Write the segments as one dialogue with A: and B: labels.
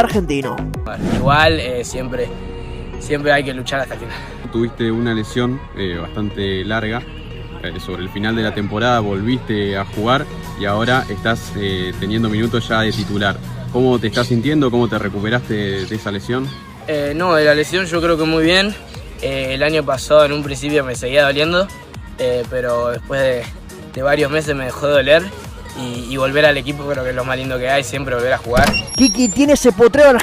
A: argentino.
B: Igual, siempre hay que luchar hasta el final.
C: Tuviste una lesión bastante larga, sobre el final de la temporada volviste a jugar y ahora estás teniendo minutos ya de titular. ¿Cómo te estás sintiendo? ¿Cómo te recuperaste de esa lesión?
B: No, de la lesión yo creo que muy bien. El año pasado en un principio me seguía doliendo, pero después de varios meses me dejó de doler y volver al equipo creo que es lo más lindo que hay, siempre volver a jugar.
A: Kiki tiene ese potrero.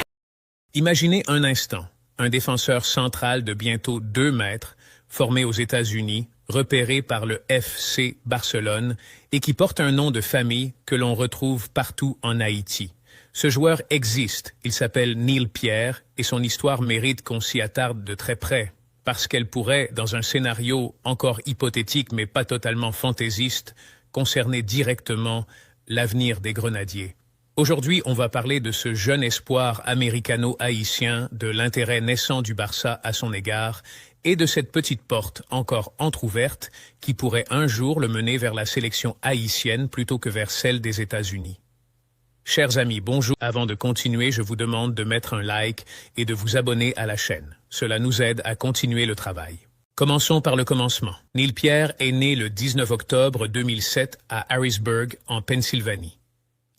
D: Imaginez un instant un défenseur central de bientôt 2 mètres, formé aux États-Unis, repéré par le FC Barcelone et qui porte un nom de famille que l'on retrouve partout en Haïti. Ce joueur existe, il s'appelle Neil Pierre et son histoire mérite qu'on s'y attarde de très près parce qu'elle pourrait, dans un scénario encore hypothétique mais pas totalement fantaisiste, concerner directement l'avenir des Grenadiers. Aujourd'hui, on va parler de ce jeune espoir américano-haïtien, de l'intérêt naissant du Barça à son égard et de cette petite porte encore entrouverte qui pourrait un jour le mener vers la sélection haïtienne plutôt que vers celle des États-Unis. Chers amis, bonjour. Avant de continuer, je vous demande de mettre un like et de vous abonner à la chaîne. Cela nous aide à continuer le travail. Commençons par le commencement. Neil Pierre est né le 19 octobre 2007 à Harrisburg, en Pennsylvanie.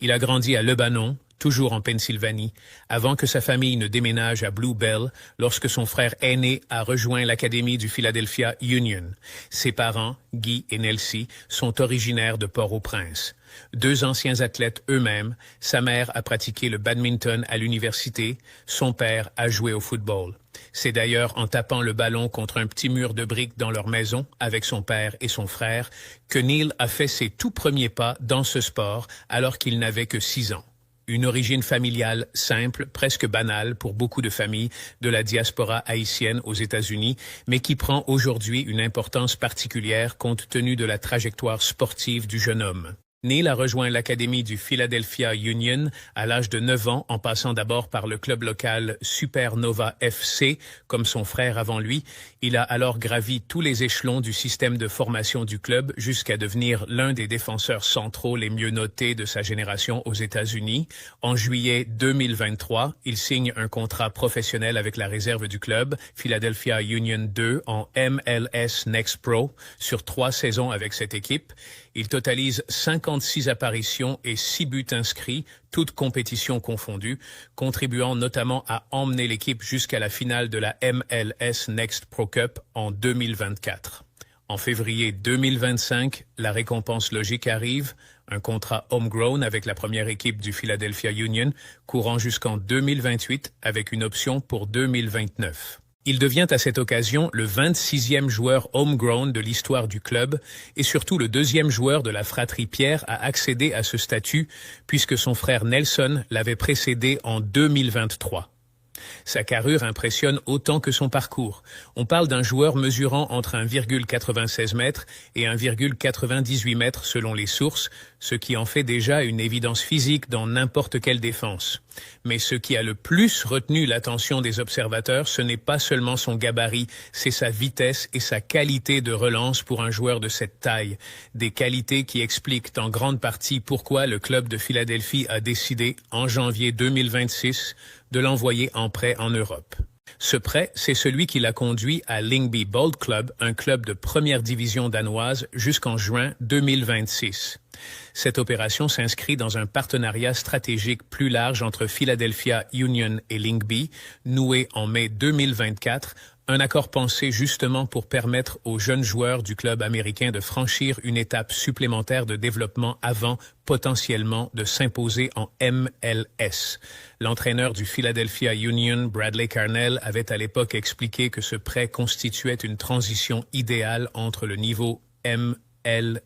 D: Il a grandi à Lebanon, toujours en Pennsylvanie, avant que sa famille ne déménage à Blue Bell lorsque son frère aîné a rejoint l'académie du Philadelphia Union. Ses parents, Guy et Nelsie, sont originaires de Port-au-Prince. 2 anciens athlètes eux-mêmes, sa mère a pratiqué le badminton à l'université, son père a joué au football. C'est d'ailleurs en tapant le ballon contre un petit mur de briques dans leur maison, avec son père et son frère, que Neil a fait ses tout premiers pas dans ce sport alors qu'il n'avait que 6 ans. Une origine familiale simple, presque banale pour beaucoup de familles de la diaspora haïtienne aux États-Unis, mais qui prend aujourd'hui une importance particulière compte tenu de la trajectoire sportive du jeune homme. Neil a rejoint l'académie du Philadelphia Union à l'âge de 9 ans en passant d'abord par le club local Supernova FC, comme son frère avant lui. Il a alors gravi tous les échelons du système de formation du club jusqu'à devenir l'un des défenseurs centraux les mieux notés de sa génération aux États-Unis. En juillet 2023, il signe un contrat professionnel avec la réserve du club, Philadelphia Union 2, en MLS Next Pro, sur 3 saisons avec cette équipe. Il totalise 56 apparitions et 6 buts inscrits, toutes compétitions confondues, contribuant notamment à emmener l'équipe jusqu'à la finale de la MLS Next Pro Cup en 2024. En février 2025, la récompense logique arrive, un contrat homegrown avec la première équipe du Philadelphia Union, courant jusqu'en 2028 avec une option pour 2029. Il devient à cette occasion le 26e joueur homegrown de l'histoire du club et surtout le 2e joueur de la fratrie Pierre à accéder à ce statut puisque son frère Nelson l'avait précédé en 2023. Sa carrure impressionne autant que son parcours. On parle d'un joueur mesurant entre 1,96 m et 1,98 m selon les sources, ce qui en fait déjà une évidence physique dans n'importe quelle défense. Mais ce qui a le plus retenu l'attention des observateurs, ce n'est pas seulement son gabarit, c'est sa vitesse et sa qualité de relance pour un joueur de cette taille. Des qualités qui expliquent en grande partie pourquoi le club de Philadelphie a décidé, en janvier 2026, de l'envoyer en prêt en Europe. Ce prêt, c'est celui qui l'a conduit à Lyngby Bold Club, un club de première division danoise, jusqu'en juin 2026. Cette opération s'inscrit dans un partenariat stratégique plus large entre Philadelphia Union et Lyngby, noué en mai 2024, un accord pensé justement pour permettre aux jeunes joueurs du club américain de franchir une étape supplémentaire de développement avant potentiellement de s'imposer en MLS. L'entraîneur du Philadelphia Union, Bradley Carnell, avait à l'époque expliqué que ce prêt constituait une transition idéale entre le niveau MLS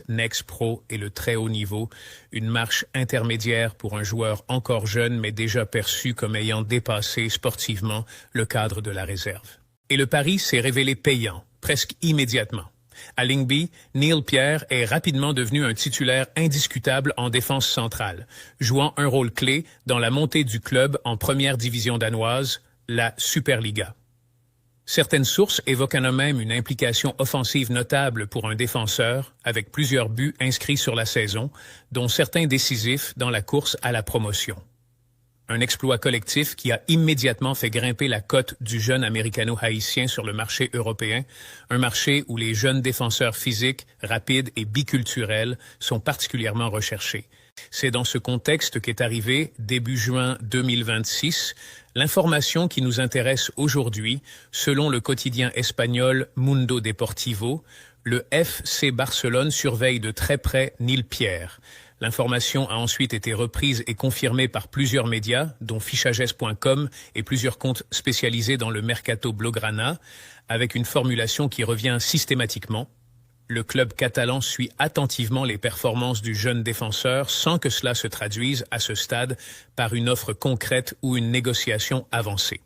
D: Next Pro et le très haut niveau, une marche intermédiaire pour un joueur encore jeune mais déjà perçu comme ayant dépassé sportivement le cadre de la réserve. Et le pari s'est révélé payant, presque immédiatement. À Lyngby, Neil Pierre est rapidement devenu un titulaire indiscutable en défense centrale, jouant un rôle clé dans la montée du club en première division danoise, la Superliga. Certaines sources évoquent en eux-mêmes une implication offensive notable pour un défenseur, avec plusieurs buts inscrits sur la saison, dont certains décisifs dans la course à la promotion. Un exploit collectif qui a immédiatement fait grimper la cote du jeune américano-haïtien sur le marché européen, un marché où les jeunes défenseurs physiques, rapides et biculturels sont particulièrement recherchés. C'est dans ce contexte qu'est arrivé, début juin 2026, l'information qui nous intéresse aujourd'hui, selon le quotidien espagnol Mundo Deportivo, le FC Barcelone surveille de très près Neil Pierre. L'information a ensuite été reprise et confirmée par plusieurs médias, dont fichages.com et plusieurs comptes spécialisés dans le Mercato Blaugrana, avec une formulation qui revient systématiquement. Le club catalan suit attentivement les performances du jeune défenseur sans que cela se traduise à ce stade par une offre concrète ou une négociation avancée.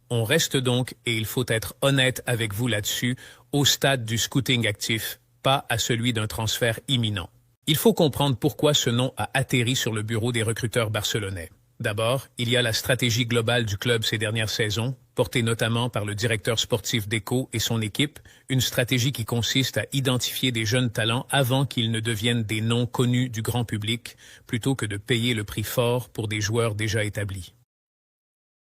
D: On reste donc, et il faut être honnête avec vous là-dessus, au stade du scouting actif, pas à celui d'un transfert imminent. Il faut comprendre pourquoi ce nom a atterri sur le bureau des recruteurs barcelonais. D'abord, il y a la stratégie globale du club ces dernières saisons, portée notamment par le directeur sportif Deco et son équipe, une stratégie qui consiste à identifier des jeunes talents avant qu'ils ne deviennent des noms connus du grand public, plutôt que de payer le prix fort pour des joueurs déjà établis.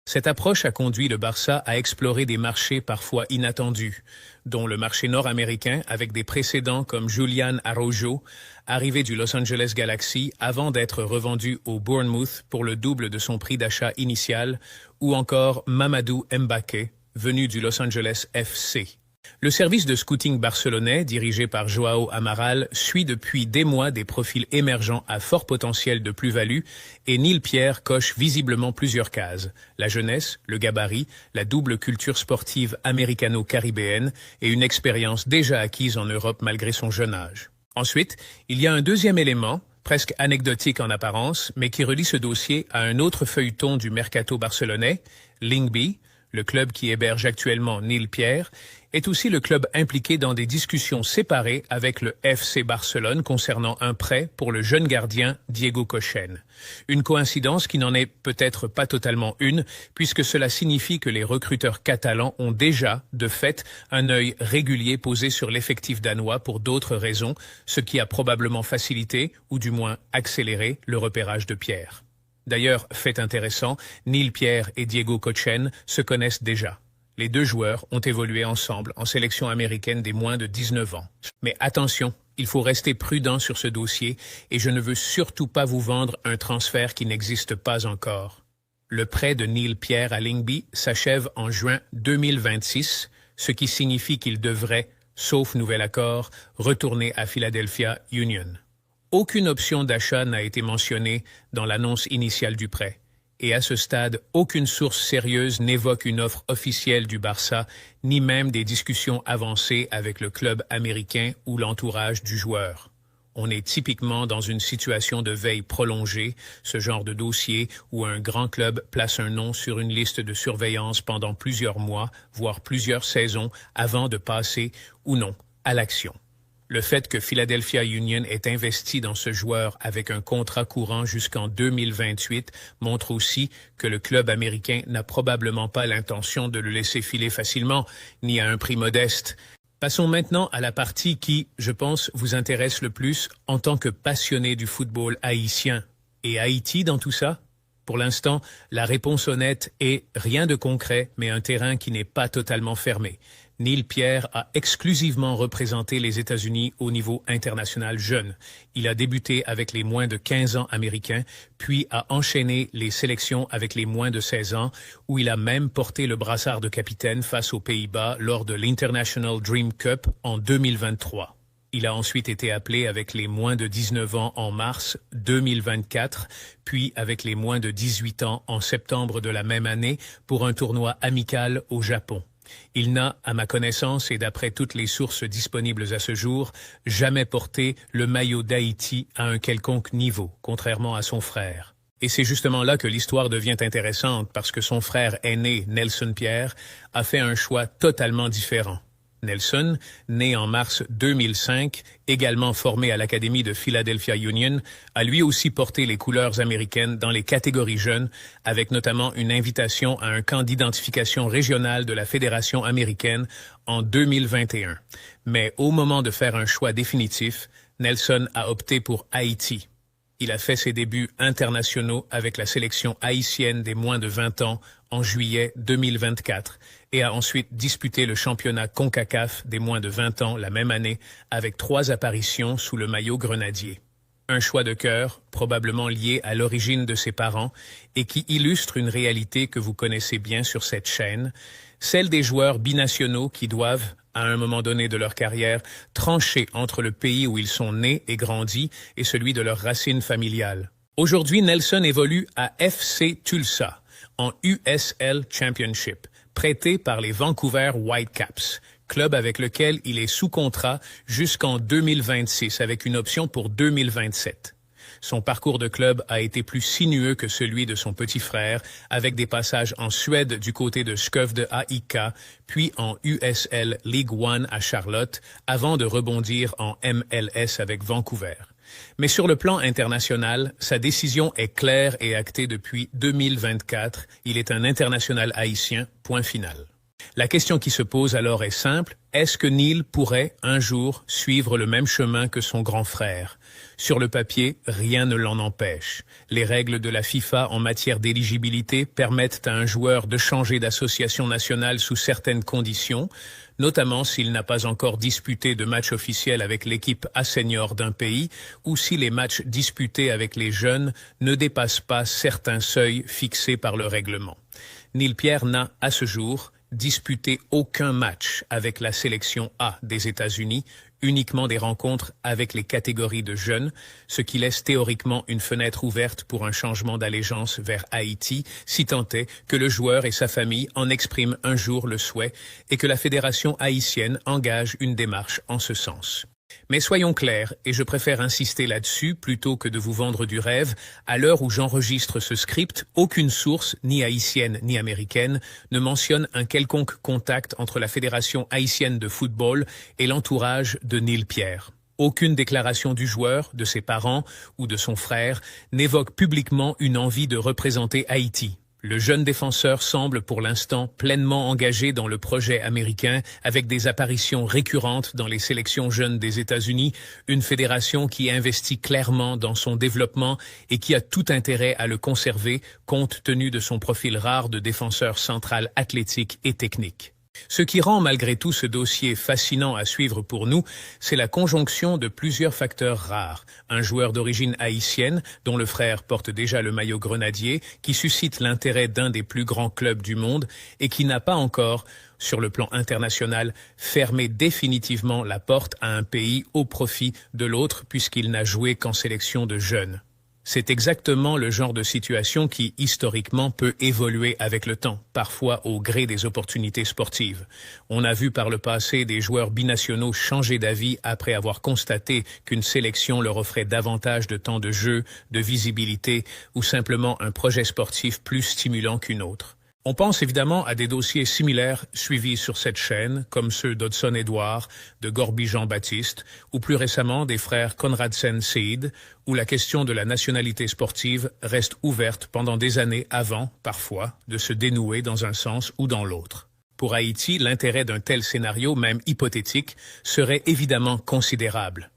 D: Cette approche a conduit le Barça à explorer des marchés parfois inattendus, dont le marché nord-américain avec des précédents comme Julian Araujo, arrivé du Los Angeles Galaxy avant d'être revendu au Bournemouth pour le double de son prix d'achat initial, ou encore Mamadou Mbaké, venu du Los Angeles FC. Le service de scouting barcelonais, dirigé par Joao Amaral, suit depuis des mois des profils émergents à fort potentiel de plus-value et Neil Pierre coche visiblement plusieurs cases. La jeunesse, le gabarit, la double culture sportive américano-caribéenne et une expérience déjà acquise en Europe malgré son jeune âge. Ensuite, il y a un deuxième élément, presque anecdotique en apparence, mais qui relie ce dossier à un autre feuilleton du mercato barcelonais, Lyngby, le club qui héberge actuellement Neil Pierre, est aussi le club impliqué dans des discussions séparées avec le FC Barcelone concernant un prêt pour le jeune gardien Diego Cochen. Une coïncidence qui n'en est peut-être pas totalement une, puisque cela signifie que les recruteurs catalans ont déjà, de fait, un œil régulier posé sur l'effectif danois pour d'autres raisons, ce qui a probablement facilité, ou du moins accéléré, le repérage de Pierre. D'ailleurs, fait intéressant, Neil Pierre et Diego Cochen se connaissent déjà. Les deux joueurs ont évolué ensemble en sélection américaine des moins de 19 ans. Mais attention, il faut rester prudent sur ce dossier et je ne veux surtout pas vous vendre un transfert qui n'existe pas encore. Le prêt de Neil Pierre à Lyngby s'achève en juin 2026, ce qui signifie qu'il devrait, sauf nouvel accord, retourner à Philadelphia Union. Aucune option d'achat n'a été mentionnée dans l'annonce initiale du prêt. Et à ce stade, aucune source sérieuse n'évoque une offre officielle du Barça, ni même des discussions avancées avec le club américain ou l'entourage du joueur. On est typiquement dans une situation de veille prolongée, ce genre de dossier où un grand club place un nom sur une liste de surveillance pendant plusieurs mois, voire plusieurs saisons, avant de passer, ou non, à l'action. Le fait que Philadelphia Union ait investi dans ce joueur avec un contrat courant jusqu'en 2028 montre aussi que le club américain n'a probablement pas l'intention de le laisser filer facilement, ni à un prix modeste. Passons maintenant à la partie qui, je pense, vous intéresse le plus en tant que passionné du football haïtien. Et Haïti dans tout ça? Pour l'instant, la réponse honnête est rien de concret, mais un terrain qui n'est pas totalement fermé. Neil Pierre a exclusivement représenté les États-Unis au niveau international jeune. Il a débuté avec les moins de 15 ans américains, puis a enchaîné les sélections avec les moins de 16 ans, où il a même porté le brassard de capitaine face aux Pays-Bas lors de l'International Dream Cup en 2023. Il a ensuite été appelé avec les moins de 19 ans en mars 2024, puis avec les moins de 18 ans en septembre de la même année pour un tournoi amical au Japon. Il n'a, à ma connaissance et d'après toutes les sources disponibles à ce jour, jamais porté le maillot d'Haïti à un quelconque niveau, contrairement à son frère. Et c'est justement là que l'histoire devient intéressante parce que son frère aîné, Nelson Pierre, a fait un choix totalement différent. Nelson, né en mars 2005, également formé à l'Académie de Philadelphia Union, a lui aussi porté les couleurs américaines dans les catégories jeunes, avec notamment une invitation à un camp d'identification régional de la Fédération américaine en 2021. Mais au moment de faire un choix définitif, Nelson a opté pour Haïti. Il a fait ses débuts internationaux avec la sélection haïtienne des moins de 20 ans en juillet 2024 et a ensuite disputé le championnat CONCACAF des moins de 20 ans la même année avec 3 apparitions sous le maillot grenadier. Un choix de cœur, probablement lié à l'origine de ses parents et qui illustre une réalité que vous connaissez bien sur cette chaîne, celle des joueurs binationaux qui doivent, à un moment donné de leur carrière, trancher entre le pays où ils sont nés et grandis et celui de leurs racines familiales. Aujourd'hui, Nelson évolue à FC Tulsa, en USL Championship, prêté par les Vancouver Whitecaps, club avec lequel il est sous contrat jusqu'en 2026 avec une option pour 2027. Son parcours de club a été plus sinueux que celui de son petit frère, avec des passages en Suède du côté de Skövde AIK, puis en USL League One à Charlotte, avant de rebondir en MLS avec Vancouver. Mais sur le plan international, sa décision est claire et actée depuis 2024. Il est un international haïtien, point final. La question qui se pose alors est simple. Est-ce que Neil pourrait, un jour, suivre le même chemin que son grand frère? Sur le papier, rien ne l'en empêche. Les règles de la FIFA en matière d'éligibilité permettent à un joueur de changer d'association nationale sous certaines conditions, notamment s'il n'a pas encore disputé de match officiel avec l'équipe A senior d'un pays ou si les matchs disputés avec les jeunes ne dépassent pas certains seuils fixés par le règlement. Neil Pierre n'a, à ce jour, disputé aucun match avec la sélection A des États-Unis, uniquement des rencontres avec les catégories de jeunes, ce qui laisse théoriquement une fenêtre ouverte pour un changement d'allégeance vers Haïti, si tant est que le joueur et sa famille en expriment un jour le souhait et que la fédération haïtienne engage une démarche en ce sens. Mais soyons clairs, et je préfère insister là-dessus plutôt que de vous vendre du rêve, à l'heure où j'enregistre ce script, aucune source, ni haïtienne ni américaine, ne mentionne un quelconque contact entre la Fédération haïtienne de football et l'entourage de Neil Pierre. Aucune déclaration du joueur, de ses parents ou de son frère n'évoque publiquement une envie de représenter Haïti. Le jeune défenseur semble pour l'instant pleinement engagé dans le projet américain avec des apparitions récurrentes dans les sélections jeunes des États-Unis, une fédération qui investit clairement dans son développement et qui a tout intérêt à le conserver compte tenu de son profil rare de défenseur central athlétique et technique. Ce qui rend malgré tout ce dossier fascinant à suivre pour nous, c'est la conjonction de plusieurs facteurs rares. Un joueur d'origine haïtienne, dont le frère porte déjà le maillot grenadier, qui suscite l'intérêt d'un des plus grands clubs du monde et qui n'a pas encore, sur le plan international, fermé définitivement la porte à un pays au profit de l'autre puisqu'il n'a joué qu'en sélection de jeunes. C'est exactement le genre de situation qui, historiquement, peut évoluer avec le temps, parfois au gré des opportunités sportives. On a vu par le passé des joueurs binationaux changer d'avis après avoir constaté qu'une sélection leur offrait davantage de temps de jeu, de visibilité ou simplement un projet sportif plus stimulant qu'une autre. On pense évidemment à des dossiers similaires suivis sur cette chaîne, comme ceux d'Hudson Edouard, de Gorby Jean-Baptiste, ou plus récemment des frères Conradsen Seid, où la question de la nationalité sportive reste ouverte pendant des années avant, parfois, de se dénouer dans un sens ou dans l'autre. Pour Haïti, l'intérêt d'un tel scénario, même hypothétique, serait évidemment considérable.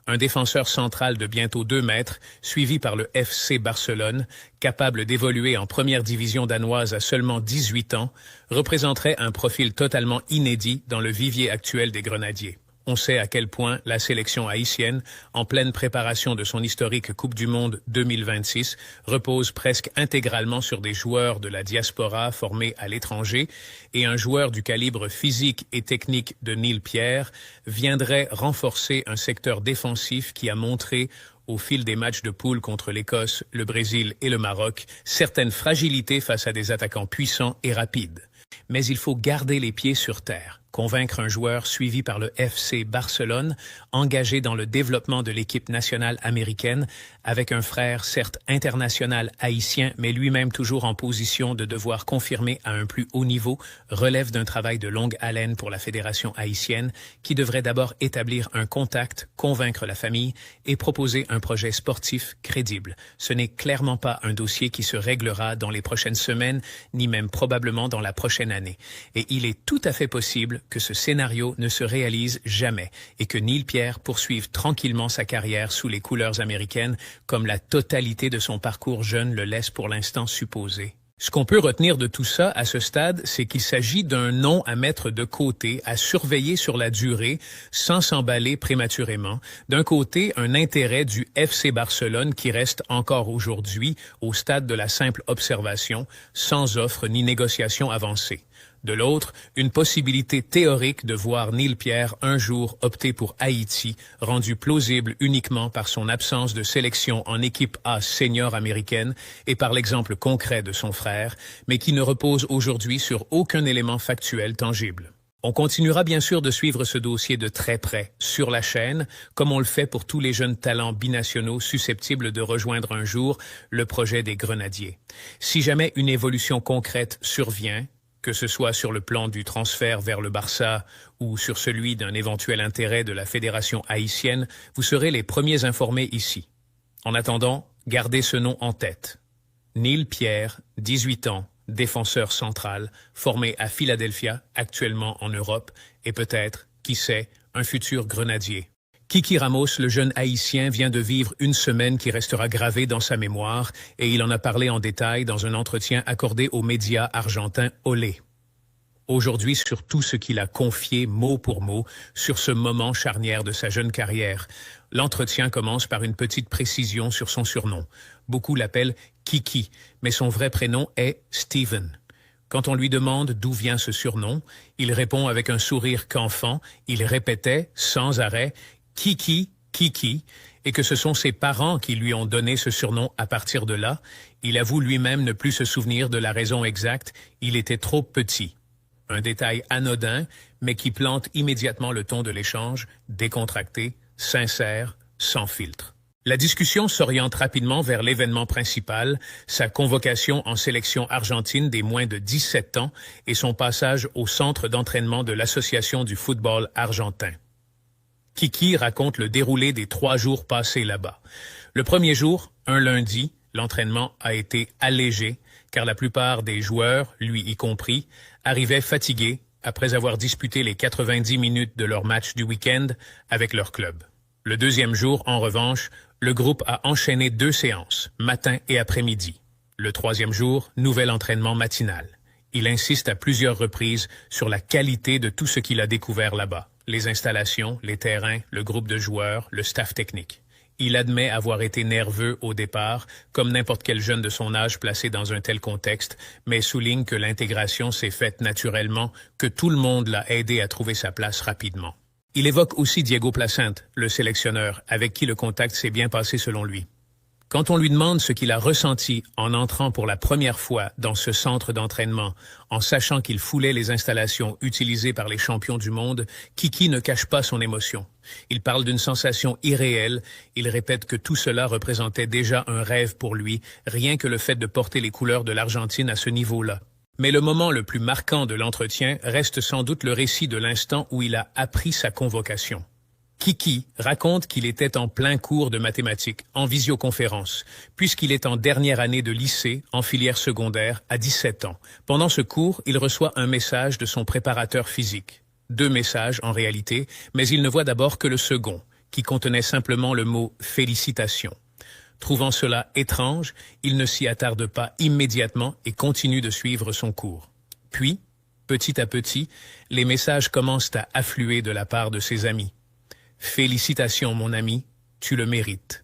D: Un défenseur central de bientôt 2 mètres, suivi par le FC Barcelone, capable d'évoluer en première division danoise à seulement 18 ans, représenterait un profil totalement inédit dans le vivier actuel des Grenadiers. On sait à quel point la sélection haïtienne, en pleine préparation de son historique Coupe du Monde 2026, repose presque intégralement sur des joueurs de la diaspora formés à l'étranger, et un joueur du calibre physique et technique de Neil Pierre viendrait renforcer un secteur défensif qui a montré, au fil des matchs de poule contre l'Écosse, le Brésil et le Maroc, certaines fragilités face à des attaquants puissants et rapides. Mais il faut garder les pieds sur terre, convaincre un joueur suivi par le FC Barcelone, engagé dans le développement de l'équipe nationale américaine, avec un frère certes international haïtien, mais lui-même toujours en position de devoir confirmer à un plus haut niveau, relève d'un travail de longue haleine pour la fédération haïtienne, qui devrait d'abord établir un contact, convaincre la famille et proposer un projet sportif crédible. Ce n'est clairement pas un dossier qui se réglera dans les prochaines semaines, ni même probablement dans la prochaine année. Et il est tout à fait possible que ce scénario ne se réalise jamais et que Neil Pierre poursuive tranquillement sa carrière sous les couleurs américaines comme la totalité de son parcours jeune le laisse pour l'instant supposer. Ce qu'on peut retenir de tout ça à ce stade, c'est qu'il s'agit d'un nom à mettre de côté, à surveiller sur la durée, sans s'emballer prématurément. D'un côté, un intérêt du FC Barcelone qui reste encore aujourd'hui au stade de la simple observation, sans offre ni négociation avancée. De l'autre, une possibilité théorique de voir Neil Pierre un jour opter pour Haïti, rendue plausible uniquement par son absence de sélection en équipe A senior américaine et par l'exemple concret de son frère, mais qui ne repose aujourd'hui sur aucun élément factuel tangible. On continuera bien sûr de suivre ce dossier de très près, sur la chaîne, comme on le fait pour tous les jeunes talents binationaux susceptibles de rejoindre un jour le projet des Grenadiers. Si jamais une évolution concrète survient, que ce soit sur le plan du transfert vers le Barça ou sur celui d'un éventuel intérêt de la fédération haïtienne, vous serez les premiers informés ici. En attendant, gardez ce nom en tête. Neil Pierre, 18 ans, défenseur central, formé à Philadelphia, actuellement en Europe, et peut-être, qui sait, un futur grenadier. Kiki Ramos, le jeune haïtien, vient de vivre une semaine qui restera gravée dans sa mémoire et il en a parlé en détail dans un entretien accordé aux médias argentins Olé. Aujourd'hui, sur tout ce qu'il a confié mot pour mot sur ce moment charnière de sa jeune carrière. L'entretien commence par une petite précision sur son surnom. Beaucoup l'appellent Kiki, mais son vrai prénom est Steven. Quand on lui demande d'où vient ce surnom, il répond avec un sourire qu'enfant, il répétait sans arrêt Kiki, Kiki, et que ce sont ses parents qui lui ont donné ce surnom à partir de là. Il avoue lui-même ne plus se souvenir de la raison exacte, il était trop petit. Un détail anodin, mais qui plante immédiatement le ton de l'échange, décontracté, sincère, sans filtre. La discussion s'oriente rapidement vers l'événement principal, sa convocation en sélection argentine des moins de 17 ans et son passage au centre d'entraînement de l'Association du football argentin. Kiki raconte le déroulé des 3 jours passés là-bas. Le premier jour, un lundi, l'entraînement a été allégé, car la plupart des joueurs, lui y compris, arrivaient fatigués après avoir disputé les 90 minutes de leur match du week-end avec leur club. Le deuxième jour, en revanche, le groupe a enchaîné 2 séances, matin et après-midi. Le troisième jour, nouvel entraînement matinal. Il insiste à plusieurs reprises sur la qualité de tout ce qu'il a découvert là-bas. Les installations, les terrains, le groupe de joueurs, le staff technique. Il admet avoir été nerveux au départ, comme n'importe quel jeune de son âge placé dans un tel contexte, mais souligne que l'intégration s'est faite naturellement, que tout le monde l'a aidé à trouver sa place rapidement. Il évoque aussi Diego Placente, le sélectionneur, avec qui le contact s'est bien passé selon lui. Quand on lui demande ce qu'il a ressenti en entrant pour la première fois dans ce centre d'entraînement, en sachant qu'il foulait les installations utilisées par les champions du monde, Kiki ne cache pas son émotion. Il parle d'une sensation irréelle, il répète que tout cela représentait déjà un rêve pour lui, rien que le fait de porter les couleurs de l'Argentine à ce niveau-là. Mais le moment le plus marquant de l'entretien reste sans doute le récit de l'instant où il a appris sa convocation. Kiki raconte qu'il était en plein cours de mathématiques, en visioconférence, puisqu'il est en dernière année de lycée, en filière secondaire, à 17 ans. Pendant ce cours, il reçoit un message de son préparateur physique. 2 messages en réalité, mais il ne voit d'abord que le second, qui contenait simplement le mot « félicitations ». Trouvant cela étrange, il ne s'y attarde pas immédiatement et continue de suivre son cours. Puis, petit à petit, les messages commencent à affluer de la part de ses amis. « Félicitations, mon ami, tu le mérites. »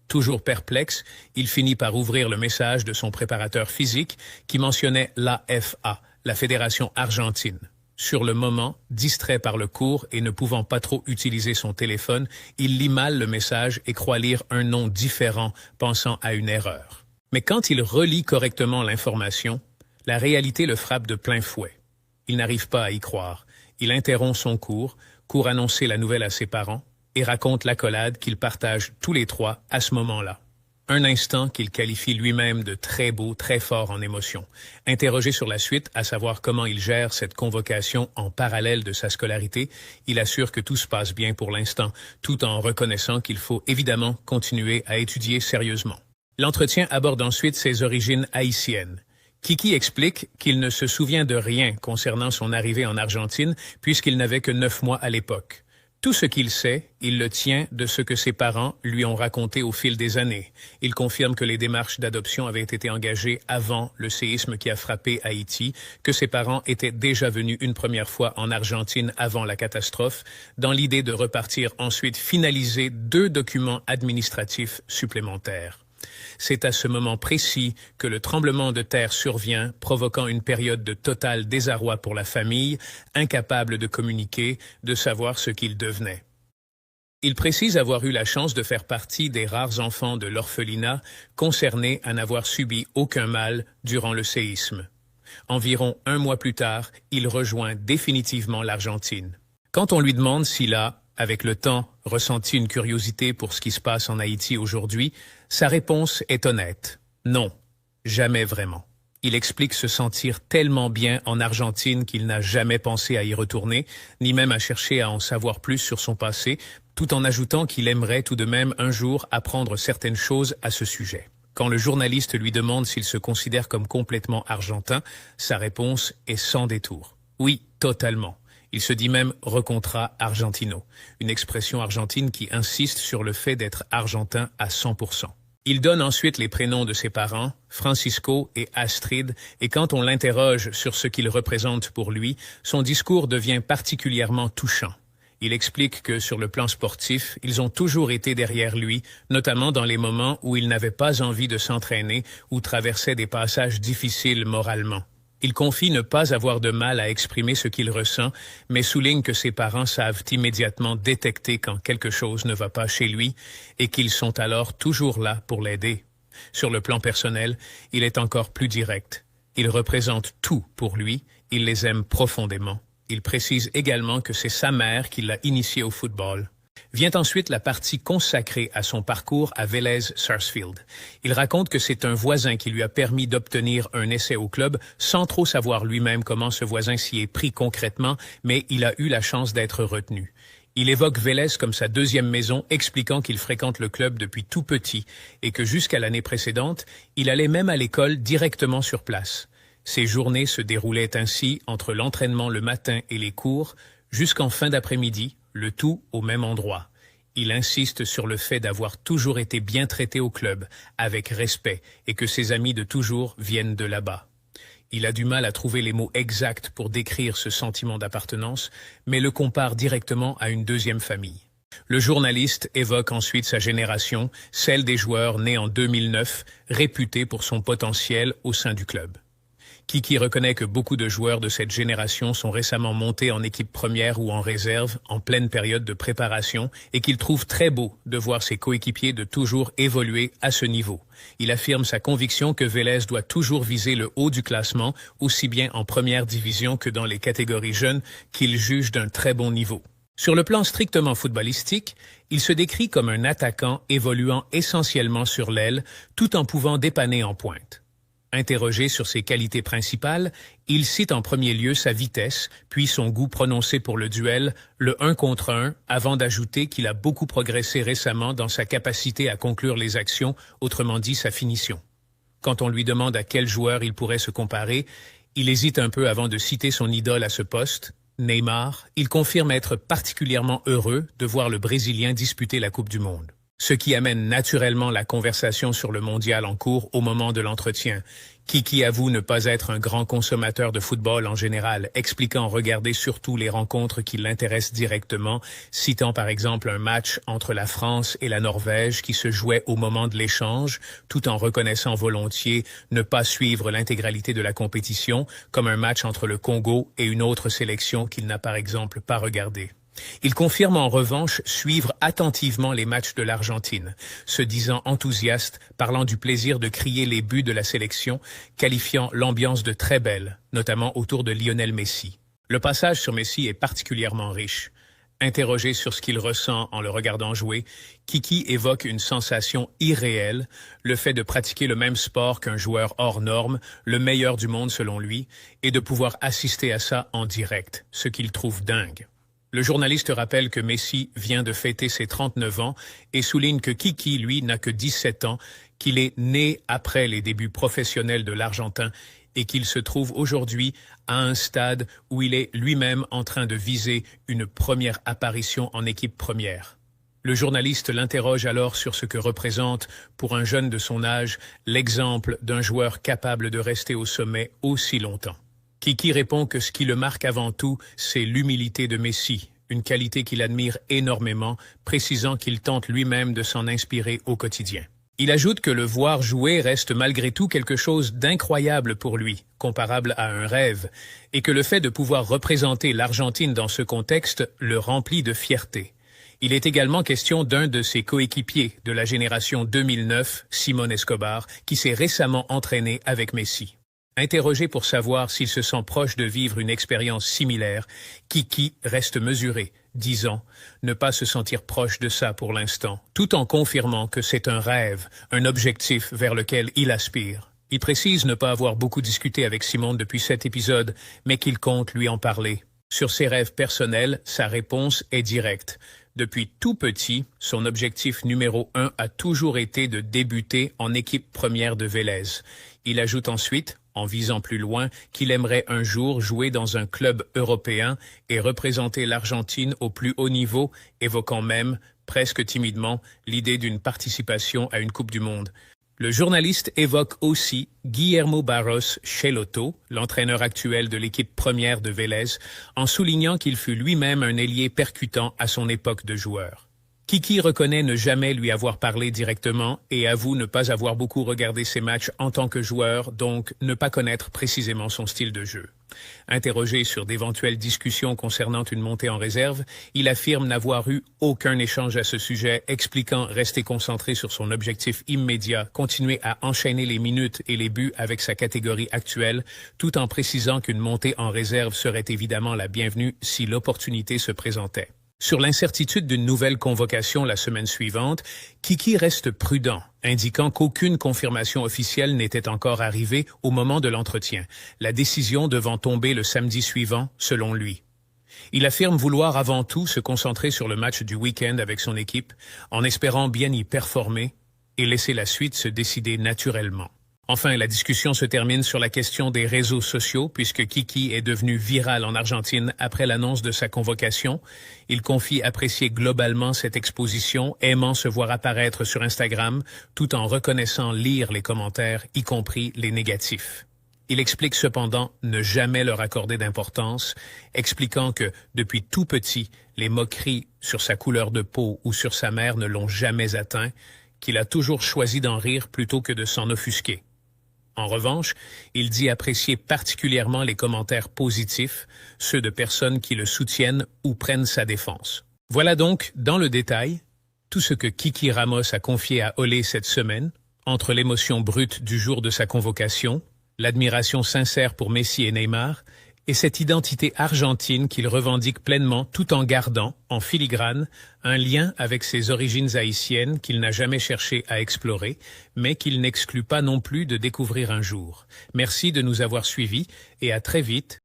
D: Toujours perplexe, il finit par ouvrir le message de son préparateur physique qui mentionnait l'AFA, la Fédération argentine. Sur le moment, distrait par le cours et ne pouvant pas trop utiliser son téléphone, il lit mal le message et croit lire un nom différent, pensant à une erreur. Mais quand il relit correctement l'information, la réalité le frappe de plein fouet. Il n'arrive pas à y croire. Il interrompt son cours annoncer la nouvelle à ses parents et raconte l'accolade qu'ils partagent tous les 3 à ce moment-là. Un instant qu'il qualifie lui-même de très beau, très fort en émotion. Interrogé sur la suite, à savoir comment il gère cette convocation en parallèle de sa scolarité, il assure que tout se passe bien pour l'instant, tout en reconnaissant qu'il faut évidemment continuer à étudier sérieusement. L'entretien aborde ensuite ses origines haïtiennes. Kiki explique qu'il ne se souvient de rien concernant son arrivée en Argentine puisqu'il n'avait que 9 mois à l'époque. Tout ce qu'il sait, il le tient de ce que ses parents lui ont raconté au fil des années. Il confirme que les démarches d'adoption avaient été engagées avant le séisme qui a frappé Haïti, que ses parents étaient déjà venus une première fois en Argentine avant la catastrophe, dans l'idée de repartir ensuite finaliser 2 documents administratifs supplémentaires. C'est à ce moment précis que le tremblement de terre survient, provoquant une période de total désarroi pour la famille, incapable de communiquer, de savoir ce qu'il devenait. Il précise avoir eu la chance de faire partie des rares enfants de l'orphelinat concernés à n'avoir subi aucun mal durant le séisme. Environ 1 mois plus tard, il rejoint définitivement l'Argentine. Quand on lui demande s'il a, avec le temps, ressenti une curiosité pour ce qui se passe en Haïti aujourd'hui, sa réponse est honnête. Non, jamais vraiment. Il explique se sentir tellement bien en Argentine qu'il n'a jamais pensé à y retourner, ni même à chercher à en savoir plus sur son passé, tout en ajoutant qu'il aimerait tout de même un jour apprendre certaines choses à ce sujet. Quand le journaliste lui demande s'il se considère comme complètement argentin, sa réponse est sans détour. Oui, totalement. Il se dit même « recontra argentino », une expression argentine qui insiste sur le fait d'être argentin à 100%. Il donne ensuite les prénoms de ses parents, Francisco et Astrid, et quand on l'interroge sur ce qu'ils représentent pour lui, son discours devient particulièrement touchant. Il explique que sur le plan sportif, ils ont toujours été derrière lui, notamment dans les moments où il n'avait pas envie de s'entraîner ou traversait des passages difficiles moralement. Il confie ne pas avoir de mal à exprimer ce qu'il ressent, mais souligne que ses parents savent immédiatement détecter quand quelque chose ne va pas chez lui et qu'ils sont alors toujours là pour l'aider. Sur le plan personnel, il est encore plus direct. Il représente tout pour lui, il les aime profondément. Il précise également que c'est sa mère qui l'a initié au football. Vient ensuite la partie consacrée à son parcours à Vélez Sarsfield. Il raconte que c'est un voisin qui lui a permis d'obtenir un essai au club sans trop savoir lui-même comment ce voisin s'y est pris concrètement, mais il a eu la chance d'être retenu. Il évoque Vélez comme sa 2e maison, expliquant qu'il fréquente le club depuis tout petit et que jusqu'à l'année précédente, il allait même à l'école directement sur place. Ses journées se déroulaient ainsi entre l'entraînement le matin et les cours, jusqu'en fin d'après-midi, le tout au même endroit. Il insiste sur le fait d'avoir toujours été bien traité au club, avec respect, et que ses amis de toujours viennent de là-bas. Il a du mal à trouver les mots exacts pour décrire ce sentiment d'appartenance, mais le compare directement à une 2e famille. Le journaliste évoque ensuite sa génération, celle des joueurs nés en 2009, réputés pour son potentiel au sein du club. Kiki reconnaît que beaucoup de joueurs de cette génération sont récemment montés en équipe première ou en réserve en pleine période de préparation et qu'il trouve très beau de voir ses coéquipiers de toujours évoluer à ce niveau. Il affirme sa conviction que Vélez doit toujours viser le haut du classement, aussi bien en première division que dans les catégories jeunes, qu'il juge d'un très bon niveau. Sur le plan strictement footballistique, il se décrit comme un attaquant évoluant essentiellement sur l'aile, tout en pouvant dépanner en pointe. Interrogé sur ses qualités principales, il cite en premier lieu sa vitesse, puis son goût prononcé pour le duel, le 1 contre 1, avant d'ajouter qu'il a beaucoup progressé récemment dans sa capacité à conclure les actions, autrement dit sa finition. Quand on lui demande à quel joueur il pourrait se comparer, il hésite un peu avant de citer son idole à ce poste, Neymar. Il confirme être particulièrement heureux de voir le Brésilien disputer la Coupe du Monde. Ce qui amène naturellement la conversation sur le mondial en cours au moment de l'entretien. Kiki avoue ne pas être un grand consommateur de football en général, expliquant regarder surtout les rencontres qui l'intéressent directement, citant par exemple un match entre la France et la Norvège qui se jouait au moment de l'échange, tout en reconnaissant volontiers ne pas suivre l'intégralité de la compétition, comme un match entre le Congo et une autre sélection qu'il n'a par exemple pas regardé. Il confirme en revanche suivre attentivement les matchs de l'Argentine, se disant enthousiaste, parlant du plaisir de crier les buts de la sélection, qualifiant l'ambiance de très belle, notamment autour de Lionel Messi. Le passage sur Messi est particulièrement riche. Interrogé sur ce qu'il ressent en le regardant jouer, Kiki évoque une sensation irréelle, le fait de pratiquer le même sport qu'un joueur hors norme, le meilleur du monde selon lui, et de pouvoir assister à ça en direct, ce qu'il trouve dingue. Le journaliste rappelle que Messi vient de fêter ses 39 ans et souligne que Kiki, lui, n'a que 17 ans, qu'il est né après les débuts professionnels de l'Argentin et qu'il se trouve aujourd'hui à un stade où il est lui-même en train de viser une première apparition en équipe première. Le journaliste l'interroge alors sur ce que représente, pour un jeune de son âge, l'exemple d'un joueur capable de rester au sommet aussi longtemps. Kiki répond que ce qui le marque avant tout, c'est l'humilité de Messi, une qualité qu'il admire énormément, précisant qu'il tente lui-même de s'en inspirer au quotidien. Il ajoute que le voir jouer reste malgré tout quelque chose d'incroyable pour lui, comparable à un rêve, et que le fait de pouvoir représenter l'Argentine dans ce contexte le remplit de fierté. Il est également question d'un de ses coéquipiers de la génération 2009, Simón Escobar, qui s'est récemment entraîné avec Messi. Interrogé pour savoir s'il se sent proche de vivre une expérience similaire, Kiki reste mesuré, disant ne pas se sentir proche de ça pour l'instant, tout en confirmant que c'est un rêve, un objectif vers lequel il aspire. Il précise ne pas avoir beaucoup discuté avec Simón depuis cet épisode, mais qu'il compte lui en parler. Sur ses rêves personnels, sa réponse est directe. Depuis tout petit, son objectif numéro 1 a toujours été de débuter en équipe première de Vélez. Il ajoute ensuite, en visant plus loin, qu'il aimerait un jour jouer dans un club européen et représenter l'Argentine au plus haut niveau, évoquant même, presque timidement, l'idée d'une participation à une Coupe du Monde. Le journaliste évoque aussi Guillermo Barros Schelotto, l'entraîneur actuel de l'équipe première de Vélez, en soulignant qu'il fut lui-même un ailier percutant à son époque de joueur. Kiki reconnaît ne jamais lui avoir parlé directement et avoue ne pas avoir beaucoup regardé ses matchs en tant que joueur, donc ne pas connaître précisément son style de jeu. Interrogé sur d'éventuelles discussions concernant une montée en réserve, il affirme n'avoir eu aucun échange à ce sujet, expliquant rester concentré sur son objectif immédiat, continuer à enchaîner les minutes et les buts avec sa catégorie actuelle, tout en précisant qu'une montée en réserve serait évidemment la bienvenue si l'opportunité se présentait. Sur l'incertitude d'une nouvelle convocation la semaine suivante, Kiki reste prudent, indiquant qu'aucune confirmation officielle n'était encore arrivée au moment de l'entretien, la décision devant tomber le samedi suivant, selon lui. Il affirme vouloir avant tout se concentrer sur le match du week-end avec son équipe, en espérant bien y performer et laisser la suite se décider naturellement. Enfin, la discussion se termine sur la question des réseaux sociaux, puisque Kiki est devenu viral en Argentine après l'annonce de sa convocation. Il confie apprécier globalement cette exposition, aimant se voir apparaître sur Instagram, tout en reconnaissant lire les commentaires, y compris les négatifs. Il explique cependant ne jamais leur accorder d'importance, expliquant que, depuis tout petit, les moqueries sur sa couleur de peau ou sur sa mère ne l'ont jamais atteint, qu'il a toujours choisi d'en rire plutôt que de s'en offusquer. En revanche, il dit apprécier particulièrement les commentaires positifs, ceux de personnes qui le soutiennent ou prennent sa défense. Voilà donc, dans le détail, tout ce que Kiki Ramos a confié à Olé cette semaine, entre l'émotion brute du jour de sa convocation, l'admiration sincère pour Messi et Neymar, et cette identité argentine qu'il revendique pleinement tout en gardant, en filigrane, un lien avec ses origines haïtiennes qu'il n'a jamais cherché à explorer, mais qu'il n'exclut pas non plus de découvrir un jour. Merci de nous avoir suivis et à très vite